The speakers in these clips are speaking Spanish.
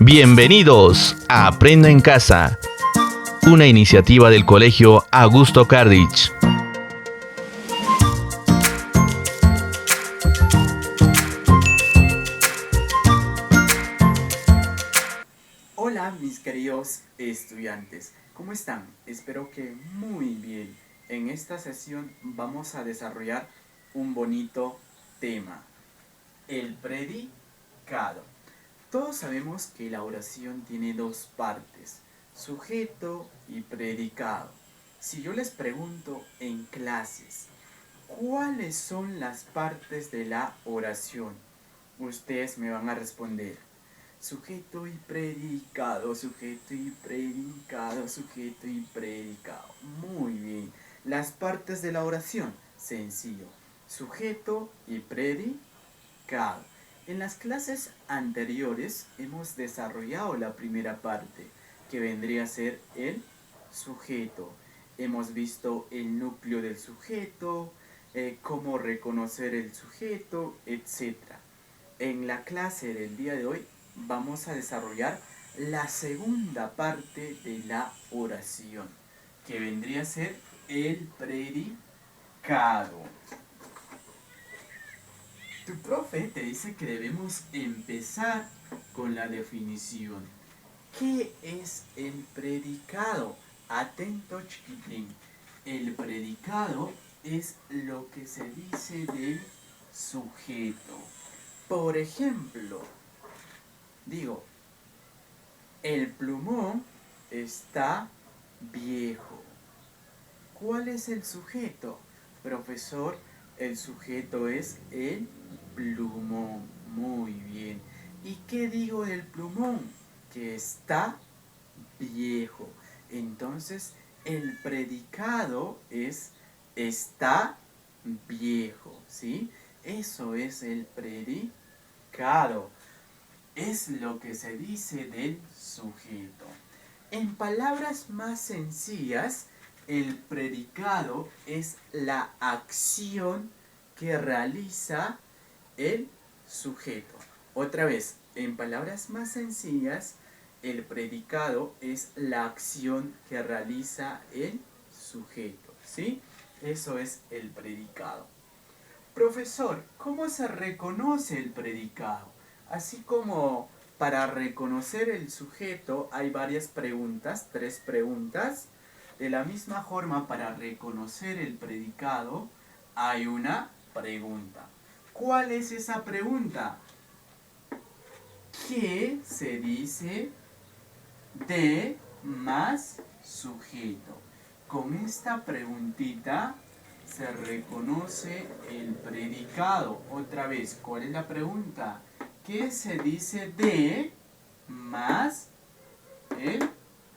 Bienvenidos a Aprenda en Casa, una iniciativa del Colegio Augusto Cardich. Hola mis queridos estudiantes, ¿cómo están? Espero que muy bien. En esta sesión vamos a desarrollar un bonito tema, el predicado. Todos sabemos que la oración tiene dos partes, sujeto y predicado. Si yo les pregunto en clases, ¿cuáles son las partes de la oración? Ustedes me van a responder, sujeto y predicado, sujeto y predicado, sujeto y predicado. Muy bien. Las partes de la oración, sencillo, sujeto y predicado. En las clases anteriores hemos desarrollado la primera parte, que vendría a ser el sujeto. Hemos visto el núcleo del sujeto, cómo reconocer el sujeto, etc. En la clase del día de hoy vamos a desarrollar la segunda parte de la oración, que vendría a ser el predicado. Tu profe te dice que debemos empezar con la definición. ¿Qué es el predicado? Atento, chiquitín. El predicado es lo que se dice del sujeto. Por ejemplo, digo, el plumón está viejo. ¿Cuál es el sujeto? Profesor, el sujeto es el plumón. Muy bien. ¿Y qué digo del plumón? Que está viejo. Entonces, el predicado es está viejo, ¿sí? Eso es el predicado. Es lo que se dice del sujeto. En palabras más sencillas, el predicado es la acción que realiza el sujeto. Otra vez, en palabras más sencillas, el predicado es la acción que realiza el sujeto, ¿sí? Eso es el predicado. Profesor, ¿cómo se reconoce el predicado? Así como para reconocer el sujeto hay varias preguntas, 3 preguntas. De la misma forma, para reconocer el predicado hay una pregunta. ¿Cuál es esa pregunta? ¿Qué se dice de más sujeto? Con esta preguntita se reconoce el predicado. Otra vez, ¿cuál es la pregunta? ¿Qué se dice de más el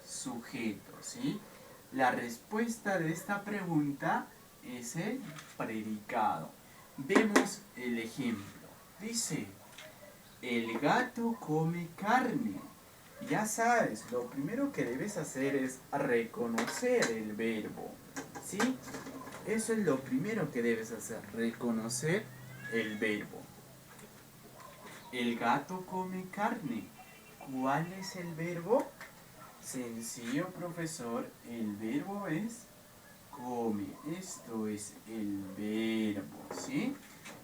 sujeto? ¿Sí? La respuesta de esta pregunta es el predicado. Vemos el ejemplo. Dice, el gato come carne. Ya sabes, lo primero que debes hacer es reconocer el verbo, ¿sí? Eso es lo primero que debes hacer, reconocer el verbo. El gato come carne. ¿Cuál es el verbo? Sencillo, profesor, el verbo es come. Esto es el verbo, ¿sí?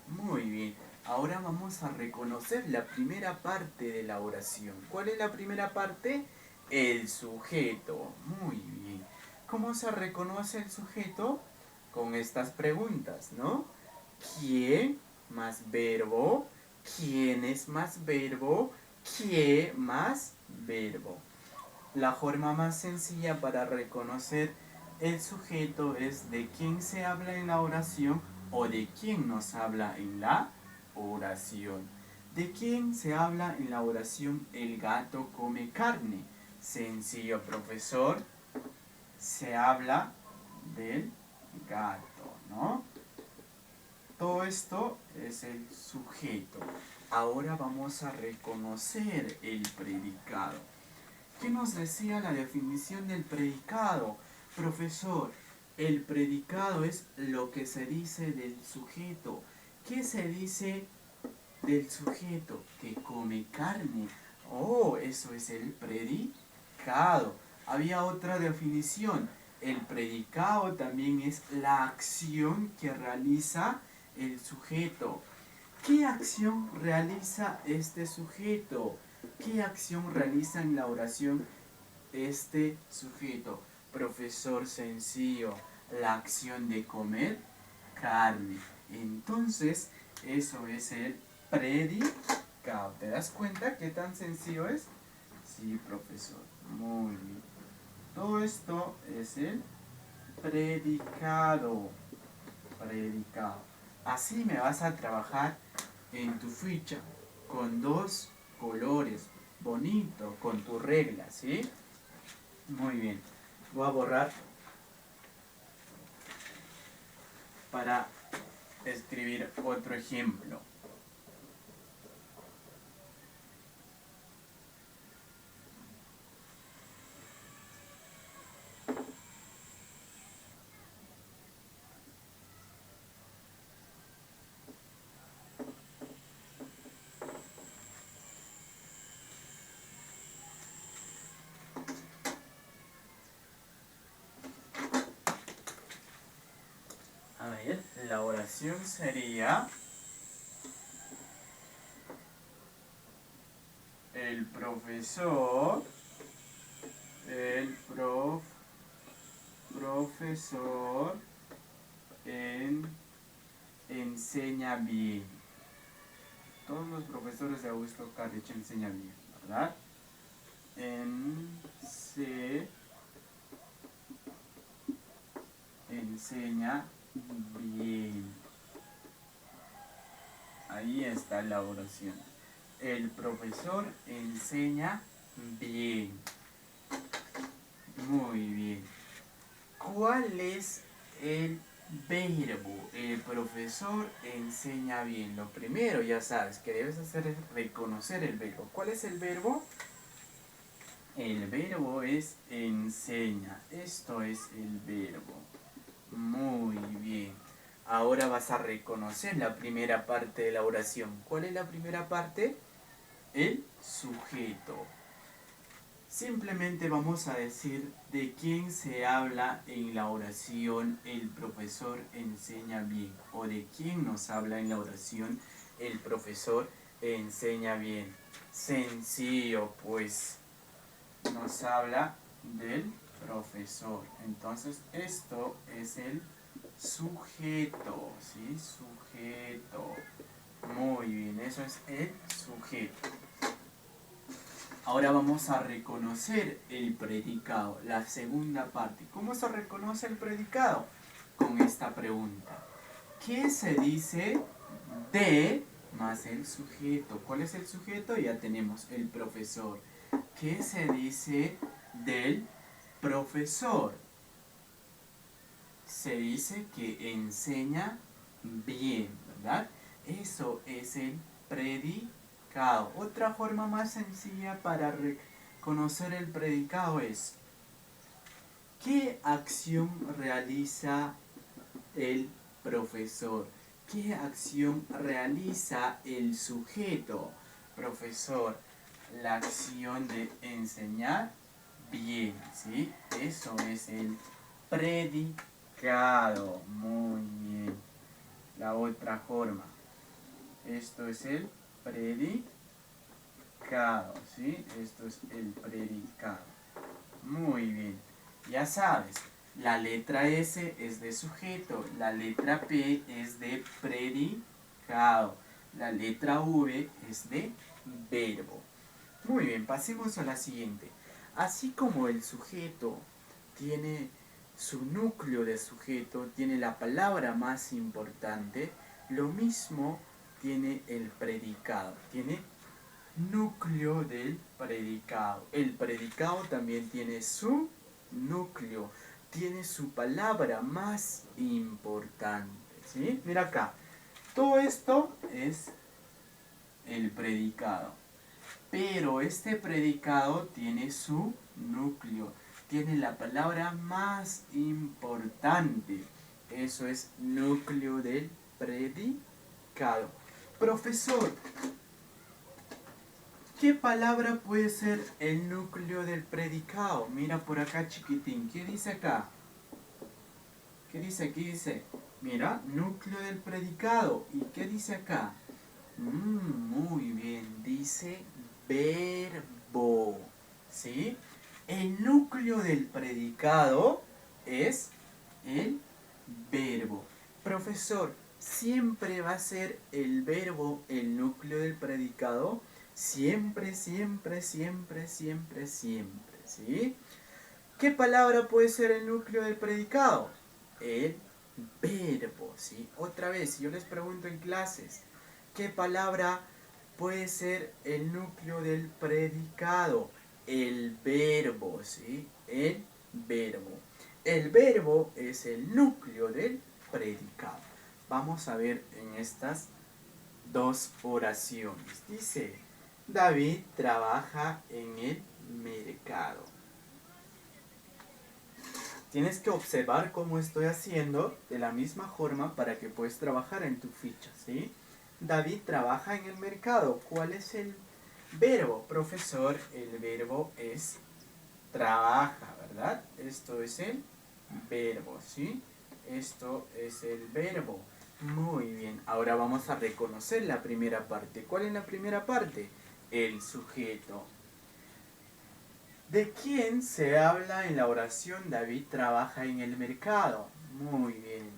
Muy bien. Ahora vamos a reconocer la primera parte de la oración. ¿Cuál es la primera parte? El sujeto. Muy bien. ¿Cómo se reconoce el sujeto? Con estas preguntas, ¿no? ¿Quién más verbo? ¿Quién es más verbo? ¿Qué más verbo? La forma más sencilla para reconocer el sujeto es de quién se habla en la oración o de quién nos habla en la oración. ¿De quién se habla en la oración el gato come carne? Sencillo, profesor. Se habla del gato, ¿no? Todo esto es el sujeto. Ahora vamos a reconocer el predicado. ¿Qué nos decía la definición del predicado? Profesor, el predicado es lo que se dice del sujeto. ¿Qué se dice del sujeto? Que come carne. Oh, eso es el predicado. Había otra definición. El predicado también es la acción que realiza el sujeto. ¿Qué acción realiza este sujeto? ¿Qué acción realiza en la oración este sujeto? Profesor sencillo, la acción de comer carne. Entonces, eso es el predicado. ¿Te das cuenta qué tan sencillo es? Sí, profesor. Muy bien. Todo esto es el predicado. Predicado. Así me vas a trabajar en tu ficha con dos colores. Bonito, con tu regla, ¿sí? Muy bien. Voy a borrar para escribir otro ejemplo. A ver, la oración sería: el profesor, profesor enseña bien. Todos los profesores de Augusto Carlich enseñan bien, ¿verdad? Enseña bien. Ahí está la oración. El profesor enseña bien. Muy bien. ¿Cuál es el verbo? El profesor enseña bien. Lo primero, ya sabes, que debes hacer es reconocer el verbo. ¿Cuál es el verbo? El verbo es enseña. Esto es el verbo. Muy bien. Ahora vas a reconocer la primera parte de la oración. ¿Cuál es la primera parte? El sujeto. Simplemente vamos a decir de quién se habla en la oración el profesor enseña bien, o de quién nos habla en la oración el profesor enseña bien. Sencillo, pues nos habla del profesor. Entonces esto es el sujeto, ¿sí? Sujeto. Muy bien, eso es el sujeto. Ahora vamos a reconocer el predicado, la segunda parte. ¿Cómo se reconoce el predicado? Con esta pregunta. ¿Qué se dice de más el sujeto? ¿Cuál es el sujeto? Ya tenemos el profesor. ¿Qué se dice del profesor? Se dice que enseña bien, ¿verdad? Eso es el predicado. Otra forma más sencilla para reconocer el predicado es: ¿qué acción realiza el profesor? ¿Qué acción realiza el sujeto? Profesor, la acción de enseñar bien, ¿sí? Eso es el predicado. Muy bien. La otra forma. Esto es el predicado, ¿sí? Esto es el predicado. Muy bien. Ya sabes, la letra S es de sujeto, la letra P es de predicado, la letra V es de verbo. Muy bien, pasemos a la siguiente. Así como el sujeto tiene su núcleo de sujeto, tiene la palabra más importante, lo mismo tiene el predicado, tiene núcleo del predicado. El predicado también tiene su núcleo, tiene su palabra más importante, ¿sí? Mira acá, todo esto es el predicado, pero este predicado tiene su núcleo, tiene la palabra más importante. Eso es núcleo del predicado. Profesor, ¿Qué palabra puede ser el núcleo del predicado? Mira por acá, chiquitín. ¿Qué dice acá? ¿Qué dice? Aquí dice, mira, núcleo del predicado. ¿Y qué dice acá? Muy bien, dice verbo. ¿Sí? El núcleo del predicado es el verbo. Profesor, ¿siempre va a ser el verbo el núcleo del predicado? Siempre, siempre, siempre, siempre, siempre. ¿Sí? ¿Qué palabra puede ser el núcleo del predicado? El verbo, ¿sí? Otra vez, si yo les pregunto en clases, ¿qué palabra puede ser el núcleo del predicado? El verbo, ¿sí? El verbo. El verbo es el núcleo del predicado. Vamos a ver en estas dos oraciones. Dice, David trabaja en el mercado. Tienes que observar cómo estoy haciendo de la misma forma para que puedas trabajar en tu ficha, ¿sí? David trabaja en el mercado. ¿Cuál es el verbo? Profesor, el verbo es trabaja, ¿verdad? Esto es el verbo, ¿sí? Esto es el verbo. Muy bien. Ahora vamos a reconocer la primera parte. ¿Cuál es la primera parte? El sujeto. ¿De quién se habla en la oración David trabaja en el mercado? Muy bien.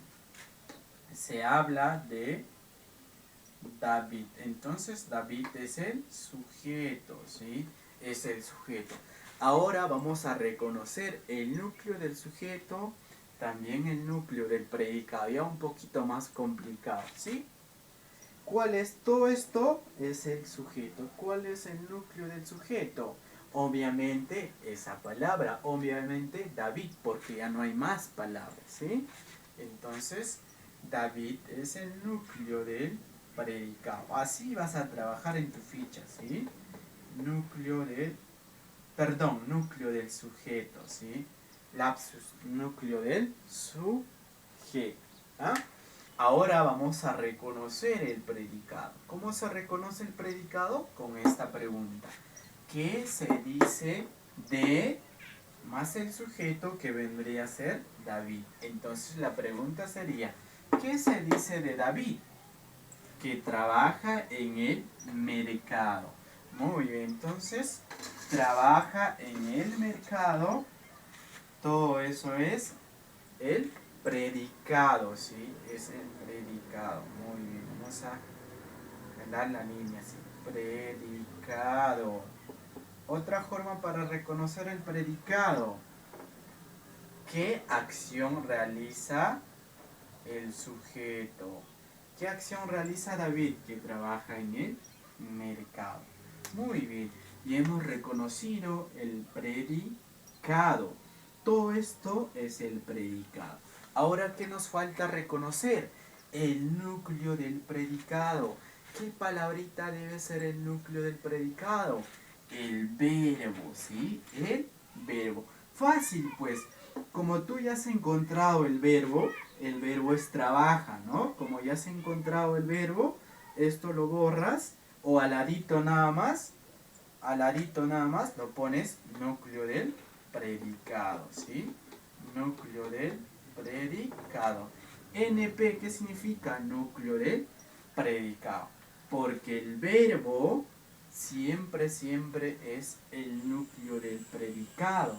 Se habla de David. Entonces David es el sujeto, ¿sí? Es el sujeto. Ahora vamos a reconocer el núcleo del sujeto, también el núcleo del predicado, ya un poquito más complicado, ¿sí? ¿Cuál es? Todo esto es el sujeto. ¿Cuál es el núcleo del sujeto? Obviamente esa palabra, obviamente David, porque ya no hay más palabras, ¿sí? Entonces, David es el núcleo del predicado. Así vas a trabajar en tu ficha, ¿sí? Núcleo del, núcleo del sujeto, ¿sí? Lapsus, núcleo del sujeto, ¿ah? Ahora vamos a reconocer el predicado. ¿Cómo se reconoce el predicado? Con esta pregunta. ¿Qué se dice de más el sujeto que vendría a ser David? Entonces la pregunta sería, ¿qué se dice de David? Que trabaja en el mercado. Muy bien, entonces trabaja en el mercado. Todo eso es el predicado, ¿sí? Es el predicado. Muy bien, vamos a dar la línea así. Predicado. Otra forma para reconocer el predicado. ¿Qué acción realiza el sujeto? ¿Qué acción realiza David que trabaja en el mercado? Muy bien, y hemos reconocido el predicado. Todo esto es el predicado. Ahora, ¿qué nos falta reconocer? El núcleo del predicado. ¿Qué palabrita debe ser el núcleo del predicado? El verbo, ¿sí? El verbo. Fácil, pues. Como tú ya has encontrado el verbo es trabaja, ¿no? Como ya has encontrado el verbo, esto lo borras o al ladito nada más lo pones núcleo del predicado, ¿sí? Núcleo del predicado. NP, ¿qué significa? Núcleo del predicado. Porque el verbo siempre, siempre es el núcleo del predicado.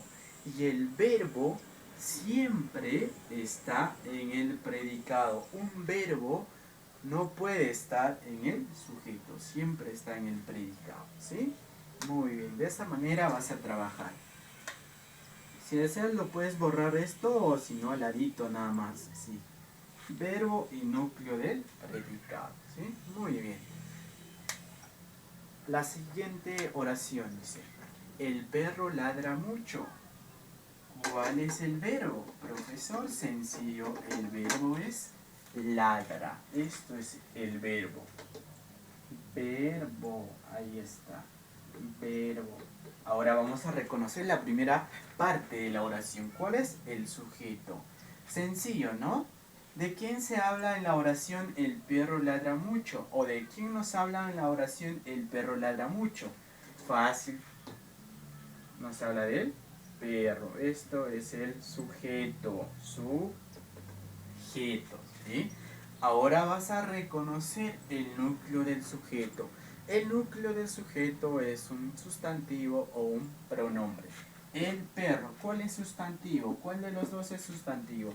Y el verbo siempre está en el predicado. Un verbo no puede estar en el sujeto, siempre está en el predicado, ¿sí? Muy bien, de esa manera vas a trabajar. Si deseas lo puedes borrar esto o si no al ladito nada más, ¿sí? Verbo y núcleo del predicado, ¿sí? Muy bien. La siguiente oración dice, el perro ladra mucho. ¿Cuál es el verbo? Profesor, sencillo, el verbo es ladra. Esto es el verbo. Verbo, ahí está. Verbo. Ahora vamos a reconocer la primera parte de la oración. ¿Cuál es? El sujeto. Sencillo, ¿no? ¿De quién se habla en la oración el perro ladra mucho? ¿O de quién nos habla en la oración el perro ladra mucho? fácil. Nos habla del perro. Esto es el sujeto. Sujeto, ¿sí? Ahora vas a reconocer el núcleo del sujeto. El núcleo del sujeto es un sustantivo o un pronombre. El perro, ¿cuál es sustantivo? ¿Cuál de los dos es sustantivo?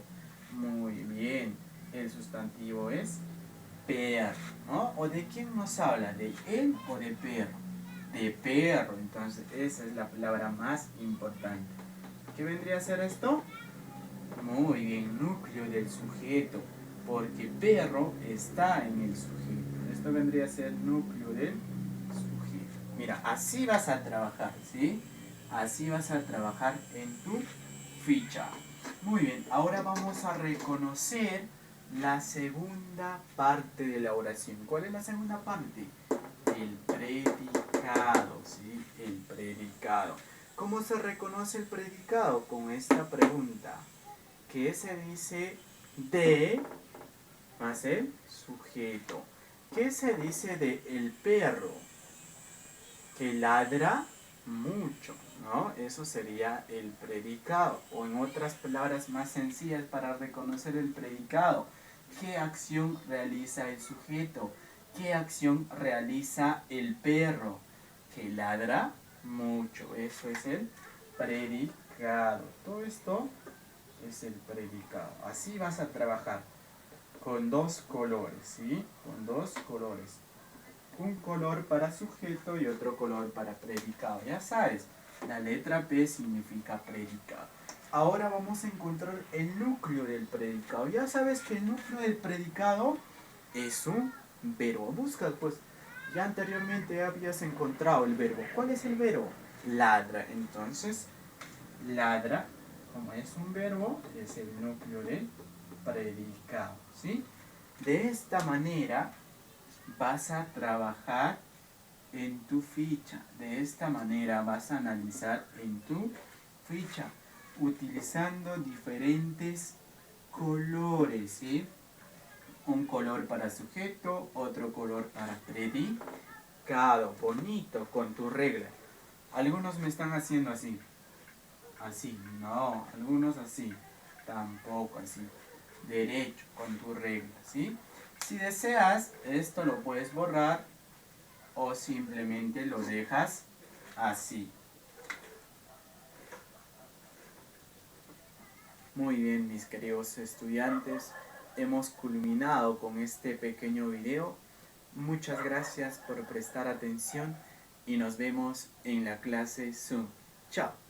Muy bien, el sustantivo es perro, ¿no? ¿O de quién nos habla? ¿De él o de perro? De perro, entonces esa es la palabra más importante. ¿Qué vendría a ser esto? Muy bien, núcleo del sujeto, porque perro está en el sujeto. Esto vendría a ser núcleo del sujeto. Mira, así vas a trabajar, ¿sí? Así vas a trabajar en tu ficha. Muy bien, ahora vamos a reconocer la segunda parte de la oración. ¿Cuál es la segunda parte? El predicado, ¿sí? El predicado. ¿Cómo se reconoce el predicado? Con esta pregunta. ¿Qué se dice de más el sujeto? ¿Qué se dice de el perro? Que ladra mucho, ¿no? Eso sería el predicado. O en otras palabras más sencillas para reconocer el predicado. ¿Qué acción realiza el sujeto? ¿Qué acción realiza el perro? Que ladra mucho. Eso es el predicado. Todo esto es el predicado. Así vas a trabajar con dos colores, ¿sí? Con dos colores. Un color para sujeto y otro color para predicado. Ya sabes, la letra P significa predicado. Ahora vamos a encontrar el núcleo del predicado. Ya sabes que el núcleo del predicado es un verbo. Busca, pues, ya anteriormente habías encontrado el verbo. ¿Cuál es el verbo? Ladra. Entonces, ladra, como es un verbo, es el núcleo del predicado, ¿sí? De esta manera vas a trabajar en tu ficha. De esta manera vas a analizar en tu ficha, utilizando diferentes colores, ¿sí? Un color para sujeto, otro color para predicado, bonito, con tu regla. Algunos me están haciendo así. Así, no, algunos así, tampoco así, derecho, con tu regla, ¿sí? Si deseas, esto lo puedes borrar o simplemente lo dejas así. Muy bien, mis queridos estudiantes, hemos culminado con este pequeño video. Muchas gracias por prestar atención y nos vemos en la clase Zoom. Chao.